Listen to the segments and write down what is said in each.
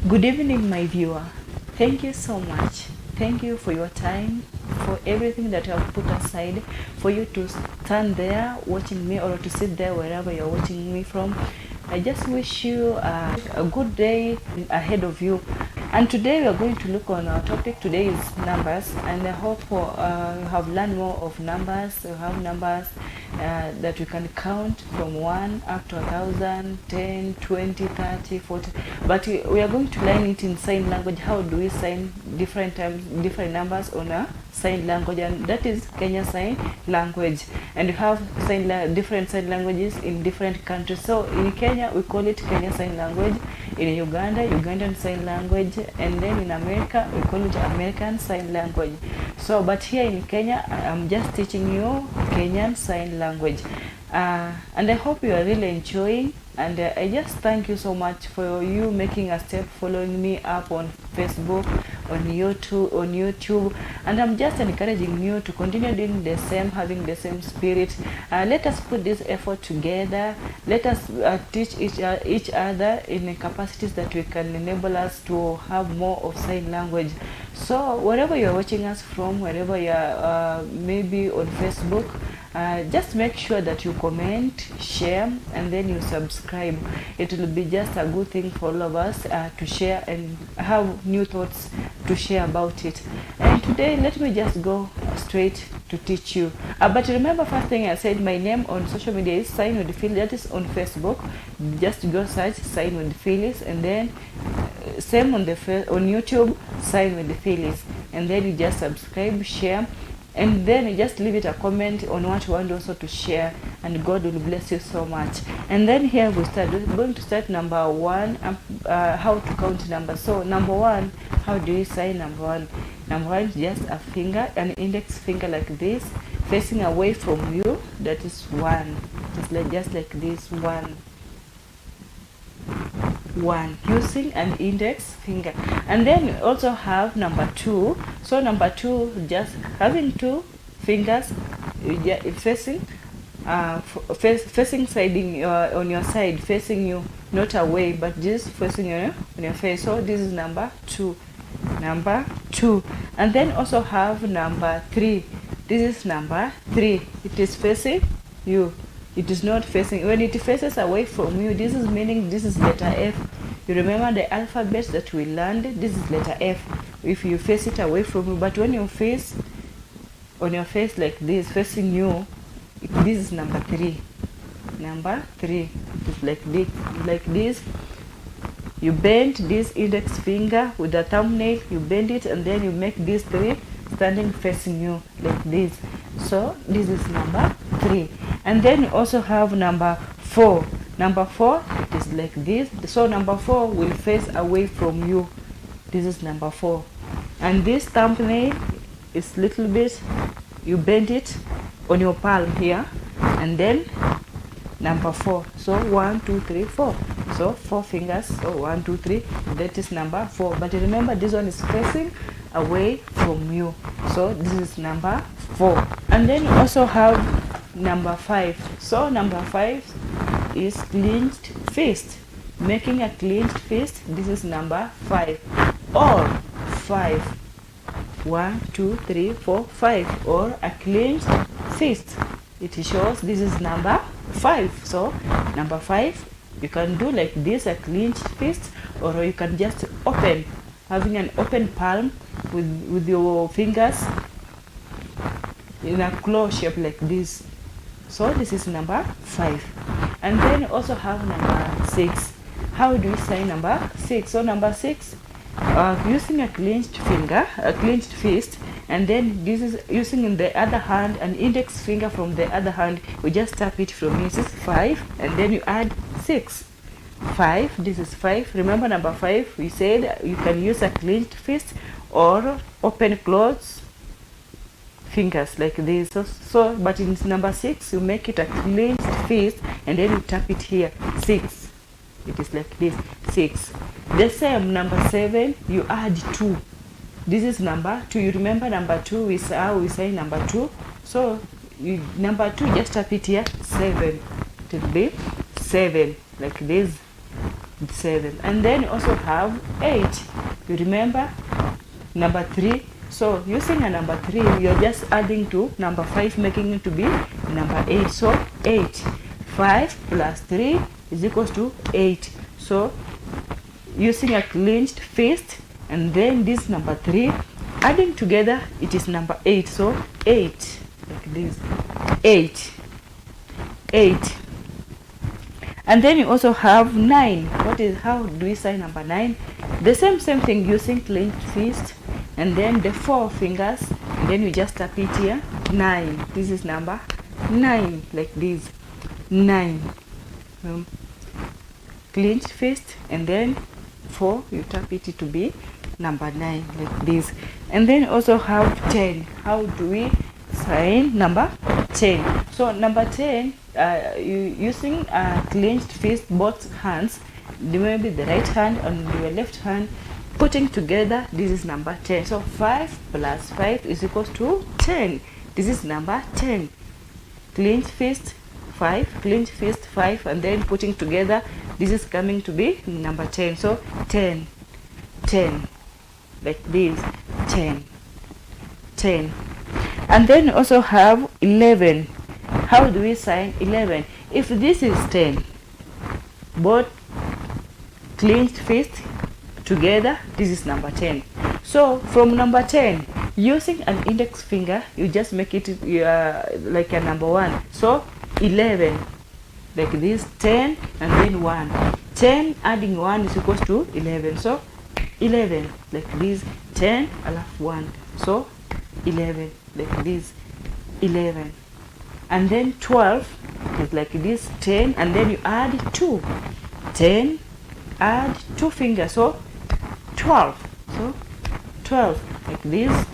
Good evening, my viewer. Thank you so much. Thank you for your time, for everything that you have put aside, for you to stand there watching me or to sit there wherever you're watching me from. I just wish you a good day ahead of you. And today we are going to look on our topic. Today is numbers, and I hope you have learned more of numbers. You have numbers that we can count from 1 up to 1,000, 10, 20, 30, 40. But we are going to learn it in sign language. How do we sign different numbers on a sign language? And that is Kenya Sign Language. And we have different sign languages in different countries. So in Kenya, we call it Kenya Sign Language. In Uganda, Ugandan Sign Language. And then in America, we call it American Sign Language. So, but here in Kenya, I'm just teaching you Kenyan Sign Language. And I hope you are really enjoying, and I just thank you so much for you making a step, following me up on Facebook, on YouTube, and I'm just encouraging you to continue doing the same, having the same spirit. Let us put this effort together. Let us teach each other in the capacities that we can enable us to have more of sign language. So wherever you're watching us from, wherever you're maybe on Facebook, just make sure that you comment, share, and then you subscribe. It will be just a good thing for all of us to share and have new thoughts to share about it. And today, let me just go straight to teach you. But remember, first thing I said, my name on social media is Sign with Phylis. That is on Facebook. Just go search Sign with Phylis, and then same on YouTube, Sign with Phylis, and then you just subscribe, share. And then you just leave it a comment on what you want also to share, and God will bless you so much. And then here we start. We're going to start number 1, how to count numbers. So number 1, how do you sign number 1? Number 1 is just a finger, an index finger like this, facing away from you. That is 1. Just like this, 1. Using an index finger. And then you also have number 2. So number 2, just having 2 fingers facing siding on your side, facing you, not away, but just facing you on your face. So this is number 2. And then also have number 3. This is number 3. It is facing you. It is not facing. When it faces away from you, this is meaning this is letter F. You remember the alphabet that we learned? This is letter F. If you face it away from you, but when you face on your face like this, facing you, this is number 3. Number 3. It's like this. You bend this index finger with the thumbnail. You bend it, and then you make these 3 standing facing you like this. So this is number 3. And then you also have number 4. Number 4, it is like this. So number 4 will face away from you. This is number 4. And this thumbnail is little bit, you bend it on your palm here, and then number 4. So 1, 2, 3, 4. So 4 fingers. So 1, 2, 3. That is number 4. But remember, this one is facing away from you. So this is number 4. And then you also have number 5. So number 5 is clenched fist. Making a clenched fist. This is number 5. Or 5. 1, 2, 3, 4, 5. Or a clenched fist. It shows this is number 5. So number 5, you can do like this, a clenched fist, or you can just open, having an open palm with your fingers in a claw shape like this. So this is number 5. And then also have number 6. How do you sign number 6? So number 6, using a clenched finger, a clenched fist, and then this is using in the other hand an index finger from the other hand. We just tap it from here. This is 5, and then you add 6. 5. This is 5. Remember number 5, we said you can use a clenched fist or open closed fingers like this. So but in number 6, you make it a clenched fist, and then you tap it here. 6. It is like this. 6. The same number 7, you add 2. This is number 2. You remember number 2 is how we say number 2. So number 2, just tap it here. 7. It will be 7 like this. 7. And then you also have 8. You remember number 3. So using a number 3, you're just adding to number 5, making it to be number 8. So 8. 5 plus 3 is equals to 8. So using a clenched fist and then this number 3, adding together, it is number 8. So 8, like this. 8. 8. And then you also have 9. How do we sign number 9? The same thing, using clenched fist and then the 4 fingers, and then you just tap it here. 9. This is number 9, like this. 9. Clenched fist and then 4, you tap it to be number 9, like this. And then also have 10. How do we sign number 10? So number 10, you using a clenched fist, both hands, maybe the right hand and your left hand, putting together, this is number 10. So 5 plus 5 is equals to 10. This is number 10. Clenched fist 5, clenched fist 5, and then putting together, this is coming to be number 10. So 10, 10, like this. 10, 10. And then also have 11. How do we sign 11? If this is 10, both clenched fist together, this is number 10. So from number 10, using an index finger, you just make it like a number 1. So 11, like this. 10 and then 1. 10 adding 1 is equals to 11. So 11, like this. 10 alaf 1. So 11, like this. 11. And then 12 is like this. 10 and then you add 2. 10 add 2 fingers, so 12. So 12, like this.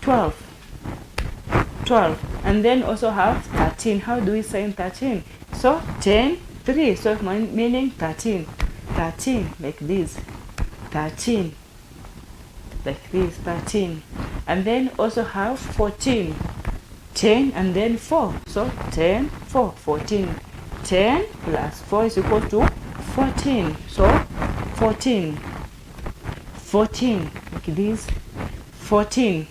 12, 12. And then also have 13. How do we sign 13? So 10, 3, so meaning 13. 13, like this. 13, like this. 13. And then also have 14. 10 and then 4. So 10, 4, 14. 10 plus 4 is equal to 14. So 14. 14, like this. 14.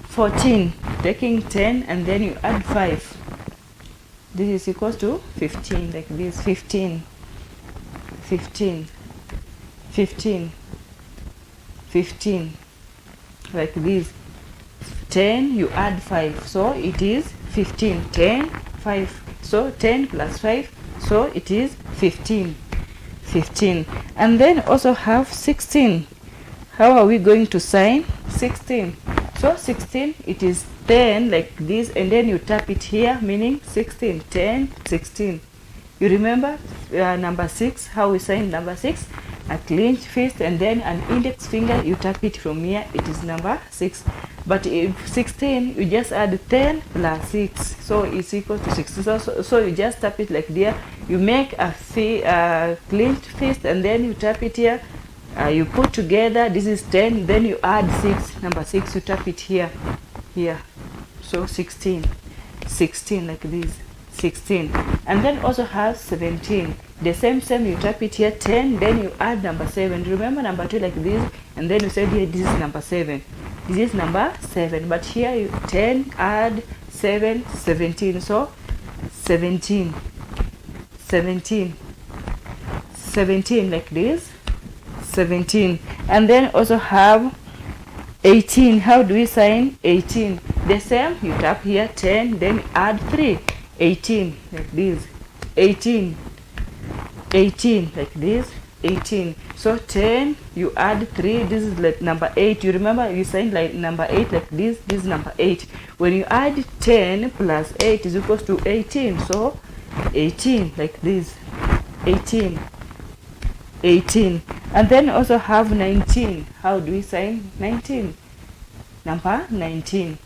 14. Taking 10 and then you add 5. This is equals to 15, like this. 15. 15. 15. 15. Like this. 10, you add 5. So it is 15. 10, 5. So 10 plus 5. So it is 15. 15. And then also have 16. How are we going to sign 16? So 16, it is 10, like this, and then you tap it here, meaning 16. 10, 16. You remember number 6, how we sign number 6? A clenched fist and then an index finger, you tap it from here, it is number 6. But if 16, you just add 10 plus 6, so it's equal to 16. So you just tap it like there. You make a clenched fist and then you tap it here. You put together, this is 10, then you add 6, number 6, you tap it here, here. So 16, 16, like this. 16. And then also have 17. The same, you tap it here. 10, then you add number 7. Remember number 2 like this, and then you said here this is number 7. This is number 7. But here you 10 add 7, 17. So 17. 17. 17 like this. 17. And then also have 18. How do we sign 18? The same, you tap here 10, then add 3. 18 like this. 18. 18 like this. 18. So 10, you add 3. This is like number 8. You remember you signed like number 8 like this. This is number 8. When you add 10 plus 8 is equals to 18. So 18 like this. 18. 18. And then also have 19. How do we sign 19? Number 19.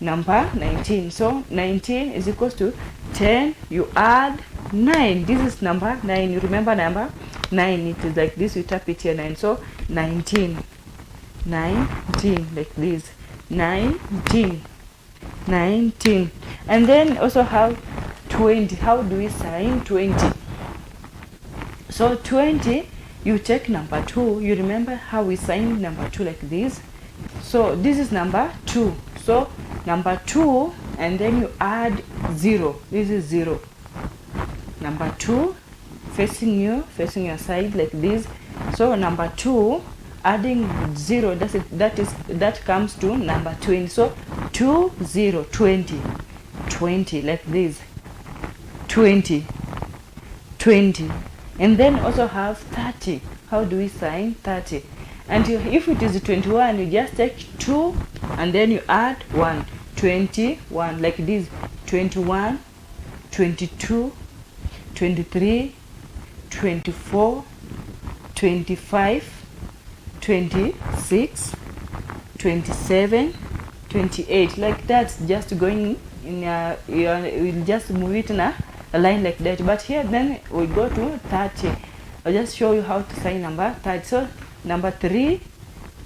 Number 19. So 19 is equals to 10. You add 9. This is number 9. You remember number 9. It is like this. You tap it here 9. So 19. 19 like this. 19. 19. And then also have 20. How do we sign 20? So 20, you take number 2. You remember how we sign number 2 like this? So this is number 2. So number 2, and then you add 0. This is 0. Number 2 facing you, facing your side like this. So number 2 adding 0, that comes to number 20. So 2 0 20 20 like this. 20 20. And then also have 30. How do we sign 30? And if it is 21, you just take 2 and then you add 1. 21 like this. 21 22 23 24 25 26 27 28 like that, just going in we'll just move it in a line like that. But here then we go to 30. I'll just show you how to sign number 30. So number 3,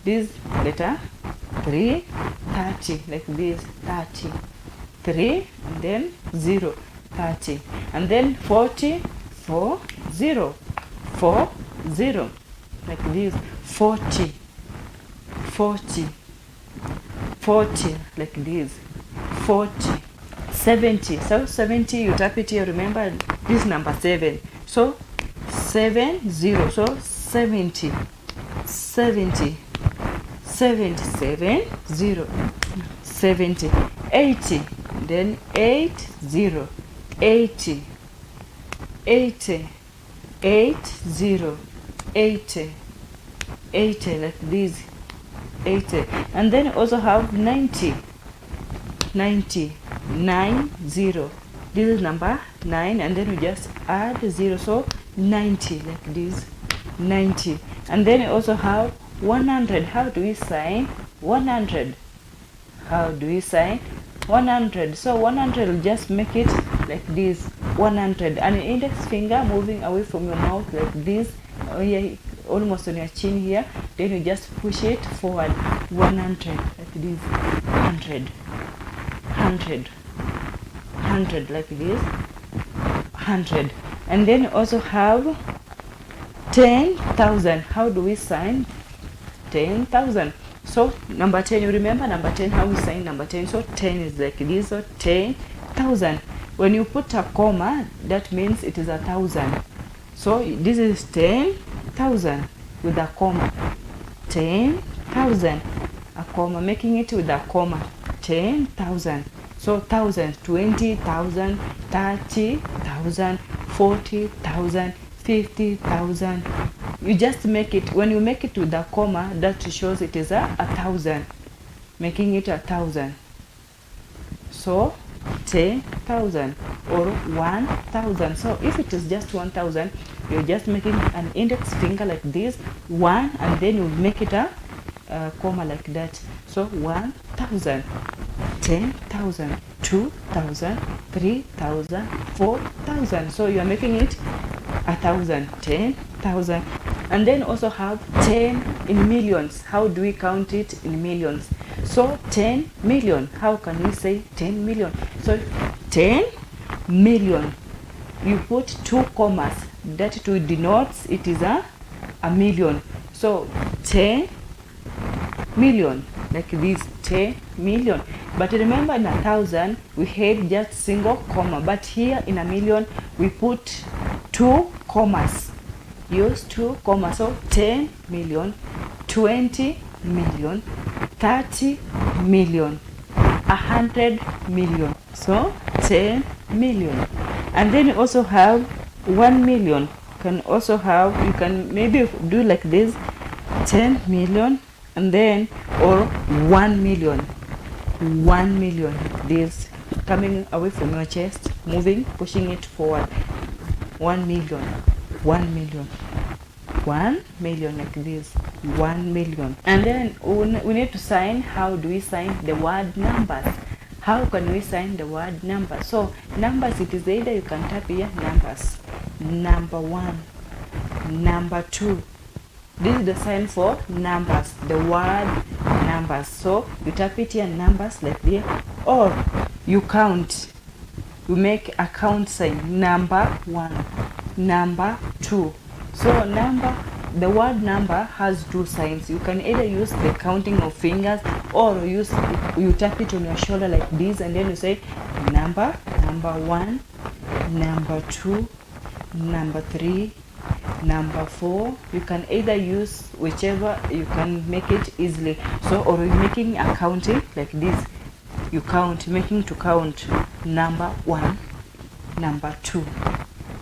this letter 3, 30 like this. 30 3 and then 0, 30. And then 40 4 0 4 0 like this. 40 40 40 like this. 40 70. So 70, you tap it here. Remember this number 7. So 7 0. So 70 70 77 0 70. 80, then 8 0 80 80 8 0 80 80 like this. 80. And then also have 90 90 9 0. This is number 9, and then we just add 0. So 90 like this. 90. And then we also have 100. How do we sign 100? How do we sign 100? So 100, will just make it like this. 100. And index finger moving away from your mouth like this. Oh yeah, almost on your chin here. Then you just push it forward. 100 like this. 100 100 100 like this. 100. And then also have 10,000. How do we sign 10,000? So number 10, you remember number 10, how we sign number 10? So 10 is like this. So 10,000. When you put a comma, that means it is 1,000. So this is 10,000 with a comma. 10,000, a comma, making it with a comma. 10,000. So thousands, 20,000, 30,000, 40,000, 50,000. You just make it, when you make it with a comma, that shows it is 1,000, making it 1,000. So 10,000 or 1,000. So if it is just 1,000, you're just making an index finger like this, 1, and then you make it a comma like that. So 1,000, 10,000, 2,000, 3,000, 4,000. So you are making it 1,000, 10,000. And then also have 10 in millions. How do we count it in millions? So 10 million. How can we say 10 million? So 10 million. You put 2 commas. That to denotes it is a million. So 10 million like this. 10 million. But remember, in 1,000 we had just single comma, but here in a million we put 2 commas. Use 2 commas. So 10 million, 20 million, 30 million, 100 million. So 10 million. And then you also have 1 million. Can also have, you can maybe do like this, 10 million, and then or 1 million. 1 million like this, coming away from your chest, moving, pushing it forward. 1 million, 1 million, 1 million like this. 1 million. And then we need to sign. How do we sign the word numbers? How can we sign the word number? So numbers, it is either you can type here numbers, number 1, number 2. This is the sign for numbers, the word numbers. So you type it here, numbers like this, or you count. You make a count sign, number 1, number 2, So the word number has two signs. You can either use the counting of fingers, or you tap it on your shoulder like this, and then you say number 1, number 2, number 3, number 4. You can either use whichever you can make it easily. So, or you're making a counting like this, you count, making to count number 1, number 2,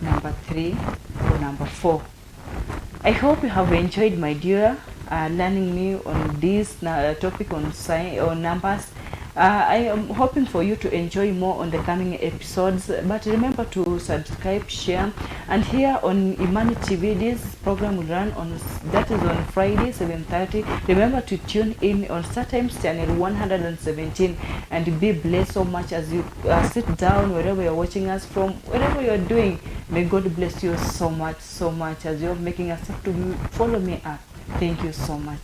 number 3, or number 4. I hope you have enjoyed, my dear, learning me on this topic on numbers. I am hoping for you to enjoy more on the coming episodes, but remember to subscribe, share, and here on Imani TV, this program will run on Friday 7:30. Remember to tune in on StarTimes channel 117, and be blessed so much as you sit down wherever you're watching us from, wherever you're doing. May God bless you so much as you're making a step to follow me up. Thank you so much.